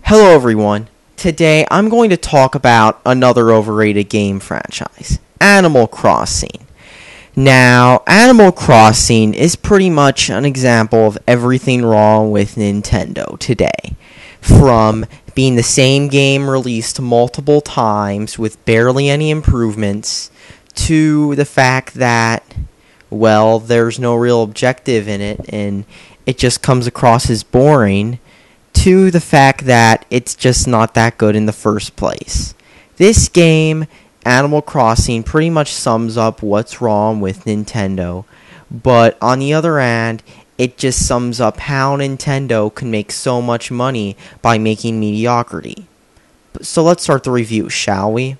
Hello everyone. Today I'm going to talk about another overrated game franchise, Animal Crossing. Now, Animal Crossing is pretty much an example of everything wrong with Nintendo today. From being the same game released multiple times with barely any improvements, to the fact that, well, there's no real objective in it and it just comes across as boring, to the fact that it's just not that good in the first place. This game, Animal Crossing, pretty much sums up what's wrong with Nintendo, but on the other hand, it just sums up how Nintendo can make so much money by making mediocrity. So let's start the review, shall we?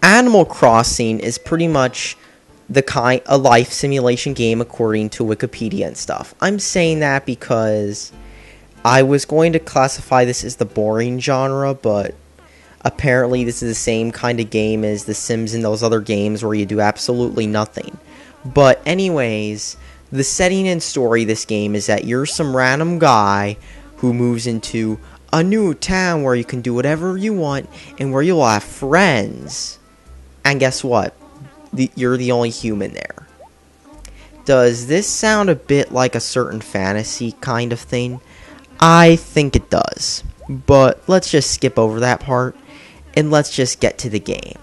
Animal Crossing is pretty much a life simulation game according to Wikipedia and stuff. I'm saying that because I was going to classify this as the boring genre, but apparently this is the same kind of game as The Sims and those other games where you do absolutely nothing. But anyways, the setting and story of this game is that you're some random guy who moves into a new town where you can do whatever you want and where you'll have friends. And guess what? You're the only human there. Does this sound a bit like a certain fantasy kind of thing? I think it does, but let's just skip over that part, and let's just get to the game.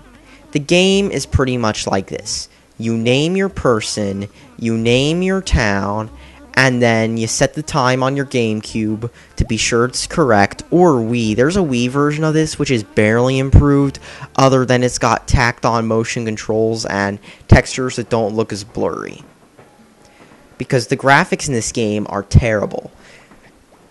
The game is pretty much like this. You name your person, you name your town, and then you set the time on your GameCube to be sure it's correct, or Wii. There's a Wii version of this, which is barely improved, other than it's got tacked on motion controls and textures that don't look as blurry. Because the graphics in this game are terrible.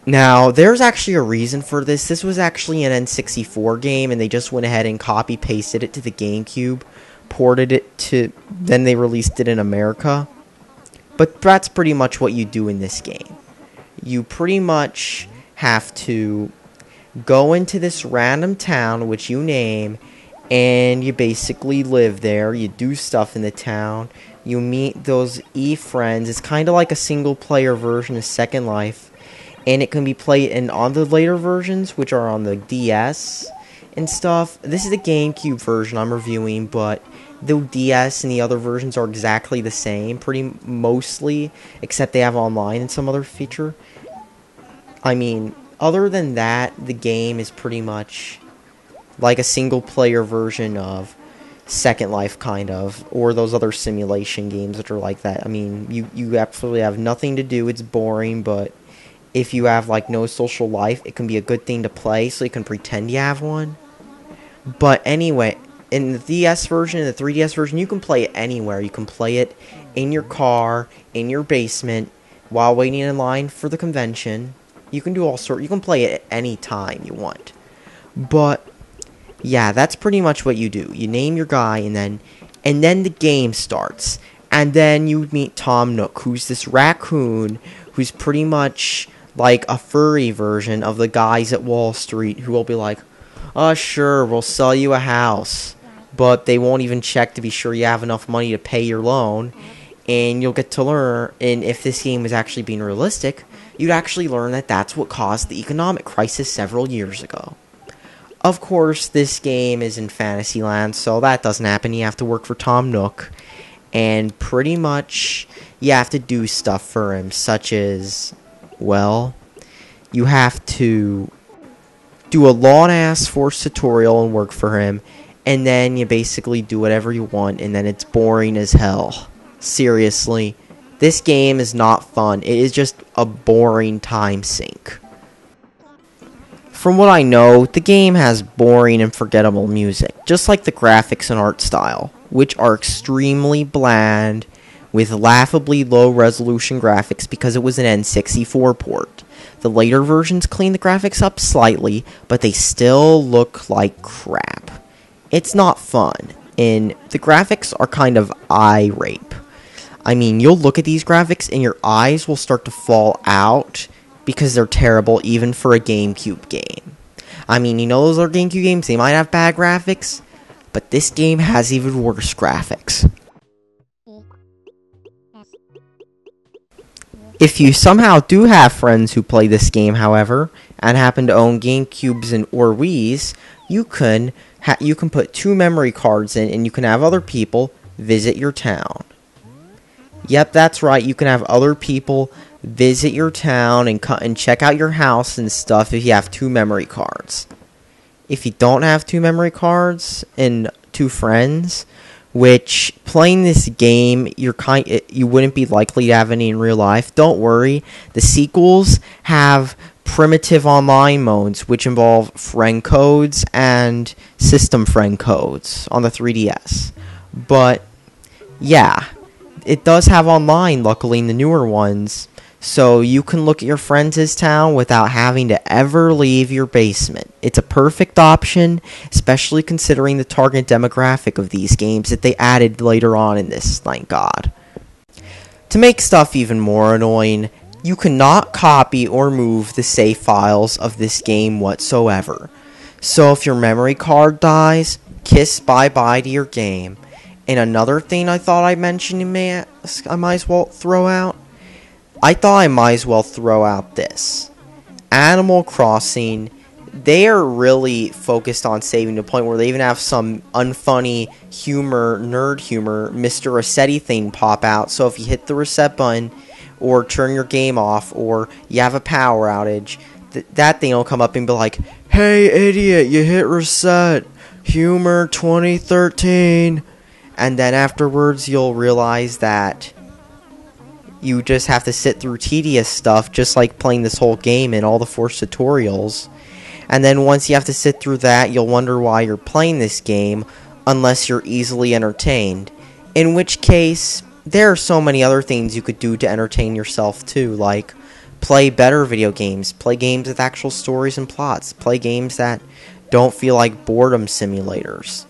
Now, there's actually a reason for this. This was actually an N64 game, and they just went ahead and copy-pasted it to the GameCube, ported it to, then they released it in America. But that's pretty much what you do in this game. You pretty much have to go into this random town, which you name, and you basically live there. You do stuff in the town. You meet those friends. It's kind of like a single-player version of Second Life. And it can be played on the later versions, which are on the DS and stuff. This is the GameCube version I'm reviewing, but the DS and the other versions are exactly the same, pretty mostly, except they have online and some other feature. I mean, other than that, the game is pretty much like a single-player version of Second Life, kind of, or those other simulation games that are like that. I mean, you absolutely have nothing to do, it's boring, but if you have, like, no social life, it can be a good thing to play, so you can pretend you have one. But anyway, in the DS version and the 3DS version, you can play it anywhere. You can play it in your car, in your basement, while waiting in line for the convention. You can do all sorts. You can play it at any time you want. But yeah, that's pretty much what you do. You name your guy, and then the game starts. And then you meet Tom Nook, who's this raccoon who's pretty much like a furry version of the guys at Wall Street who will be like, "Oh, sure, we'll sell you a house." But they won't even check to be sure you have enough money to pay your loan. And you'll get to learn, and if this game was actually being realistic, you'd actually learn that that's what caused the economic crisis several years ago. Of course, this game is in Fantasyland, so that doesn't happen. You have to work for Tom Nook. And pretty much, you have to do stuff for him, such as, well, you have to do a long-ass force tutorial and work for him, and then you basically do whatever you want, and then it's boring as hell. Seriously, this game is not fun. It is just a boring time sink. From what I know, the game has boring and forgettable music, just like the graphics and art style, which are extremely bland, with laughably low-resolution graphics because it was an N64 port. The later versions clean the graphics up slightly, but they still look like crap. It's not fun, and the graphics are kind of eye rape. I mean, you'll look at these graphics and your eyes will start to fall out because they're terrible even for a GameCube game. I mean, you know those are GameCube games, they might have bad graphics, but this game has even worse graphics. If you somehow do have friends who play this game, however, and happen to own GameCubes or Wiis, you can put 2 memory cards in, and you can have other people visit your town. Yep, that's right. You can have other people visit your town and check out your house and stuff if you have 2 memory cards. If you don't have 2 memory cards and 2 friends, which playing this game you wouldn't be likely to have any in real life, don't worry. The sequels have primitive online modes, which involve friend codes and system friend codes on the 3DS. But yeah, it does have online, luckily, in the newer ones, so you can look at your friends' town without having to ever leave your basement. It's a perfect option, especially considering the target demographic of these games that they added later on in this, thank God. To make stuff even more annoying, you cannot copy or move the save files of this game whatsoever. So if your memory card dies, kiss bye-bye to your game. And another thing I thought I mentioned I might as well throw out. I thought I might as well throw out this. Animal Crossing, they are really focused on saving to the point where they even have some unfunny humor, nerd humor, Mr. Resetti thing pop out. So if you hit the reset button or turn your game off or you have a power outage, that thing will come up and be like, "Hey idiot, you hit reset. Humor 2013. And then afterwards you'll realize that you just have to sit through tedious stuff, just like playing this whole game and all the forced tutorials. And then once you have to sit through that, you'll wonder why you're playing this game, unless you're easily entertained. In which case, there are so many other things you could do to entertain yourself too, like play better video games, play games with actual stories and plots, play games that don't feel like boredom simulators.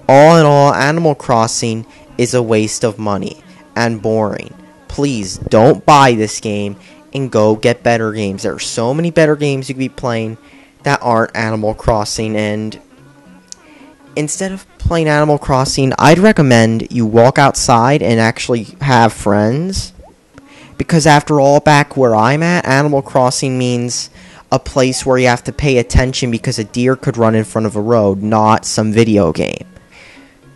All in all, Animal Crossing is a waste of money and boring. Please don't buy this game and go get better games. There are so many better games you could be playing that aren't Animal Crossing, and instead of playing Animal Crossing, I'd recommend you walk outside and actually have friends. Because after all, back where I'm at, Animal Crossing means a place where you have to pay attention because a deer could run in front of a road, not some video game.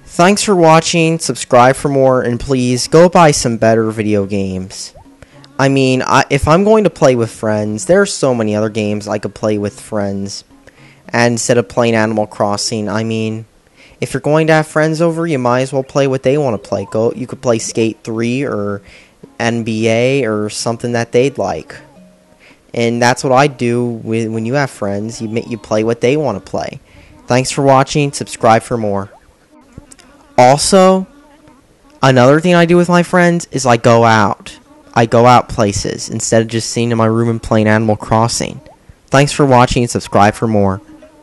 Thanks for watching, subscribe for more, and please go buy some better video games. I mean, if I'm going to play with friends, there are so many other games I could play with friends. And instead of playing Animal Crossing, I mean, if you're going to have friends over, you might as well play what they want to play. You could play Skate 3 or NBA or something that they'd like. And that's what I do when you have friends. You play what they want to play. Thanks for watching, subscribe for more. Also, another thing I do with my friends is I go out. I go out places instead of just sitting in my room and playing Animal Crossing. Thanks for watching and subscribe for more.